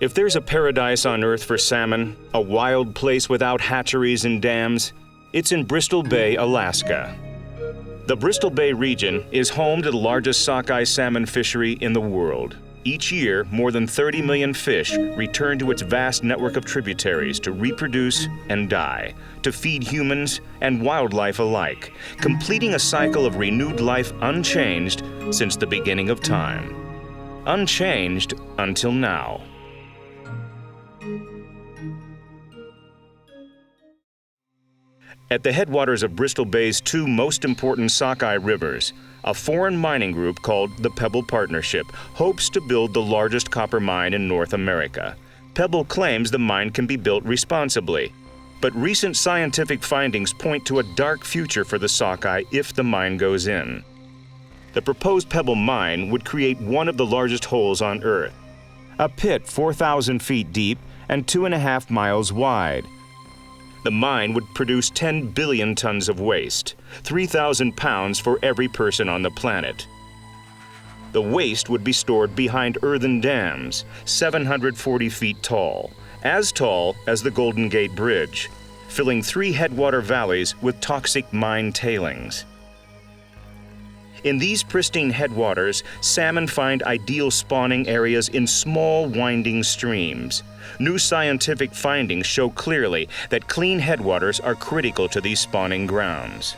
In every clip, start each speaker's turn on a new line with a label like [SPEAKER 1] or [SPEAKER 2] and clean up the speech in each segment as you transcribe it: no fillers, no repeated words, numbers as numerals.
[SPEAKER 1] If there's a paradise on Earth for salmon, a wild place without hatcheries and dams, it's in Bristol Bay, Alaska. The Bristol Bay region is home to the largest sockeye salmon fishery in the world. Each year, more than 30 million fish return to its vast network of tributaries to reproduce and die, to feed humans and wildlife alike, completing a cycle of renewed life unchanged since the beginning of time. Unchanged until now. At the headwaters of Bristol Bay's two most important sockeye rivers, a foreign mining group called the Pebble Partnership hopes to build the largest copper mine in North America. Pebble claims the mine can be built responsibly, but recent scientific findings point to a dark future for the sockeye if the mine goes in. The proposed Pebble Mine would create one of the largest holes on Earth, a pit 4,000 feet deep and 2.5 miles wide. The mine would produce 10 billion tons of waste, 3,000 pounds for every person on the planet. The waste would be stored behind earthen dams, 740 feet tall as the Golden Gate Bridge, filling 3 headwater valleys with toxic mine tailings. In these pristine headwaters, salmon find ideal spawning areas in small, winding streams. New scientific findings show clearly that clean headwaters are critical to these spawning grounds.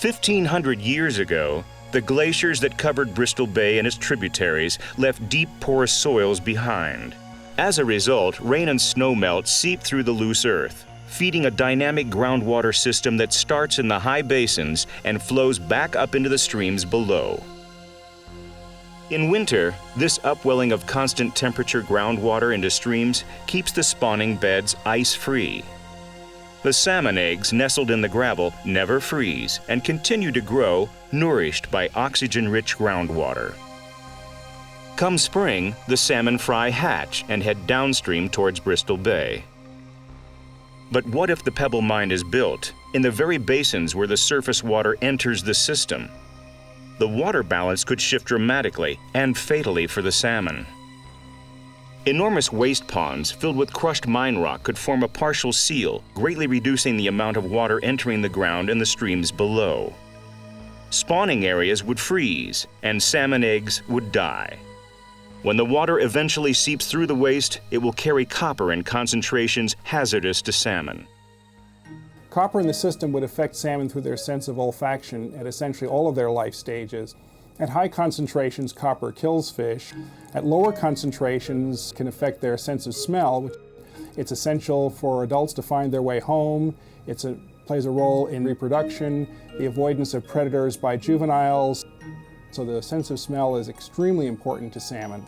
[SPEAKER 1] 1,500 years ago, the glaciers that covered Bristol Bay and its tributaries left deep, porous soils behind. As a result, rain and snowmelt seep through the loose earth, feeding a dynamic groundwater system that starts in the high basins and flows back up into the streams below. In winter, this upwelling of constant temperature groundwater into streams keeps the spawning beds ice-free. The salmon eggs nestled in the gravel never freeze and continue to grow, nourished by oxygen-rich groundwater. Come spring, the salmon fry hatch and head downstream towards Bristol Bay. But what if the Pebble Mine is built in the very basins where the surface water enters the system? The water balance could shift dramatically and fatally for the salmon. Enormous waste ponds filled with crushed mine rock could form a partial seal, greatly reducing the amount of water entering the ground in the streams below. Spawning areas would freeze, and salmon eggs would die. When the water eventually seeps through the waste, it will carry copper in concentrations hazardous to salmon.
[SPEAKER 2] Copper in the system would affect salmon through their sense of olfaction at essentially all of their life stages. At high concentrations, copper kills fish. At lower concentrations, can affect their sense of smell. It's essential for adults to find their way home. It plays a role in reproduction, the avoidance of predators by juveniles. So the sense of smell is extremely important to salmon.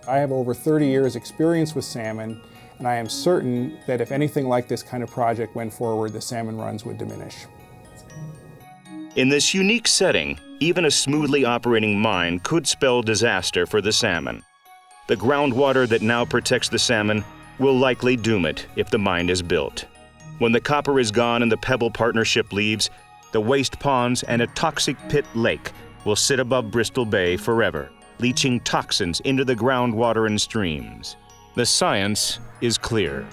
[SPEAKER 2] I have over 30 years experience with salmon, and I am certain that if anything like this kind of project went forward, the salmon runs would diminish.
[SPEAKER 1] In this unique setting, even a smoothly operating mine could spell disaster for the salmon. The groundwater that now protects the salmon will likely doom it if the mine is built. When the copper is gone and the Pebble Partnership leaves, the waste ponds and a toxic pit lake will sit above Bristol Bay forever, leaching toxins into the groundwater and streams. The science is clear.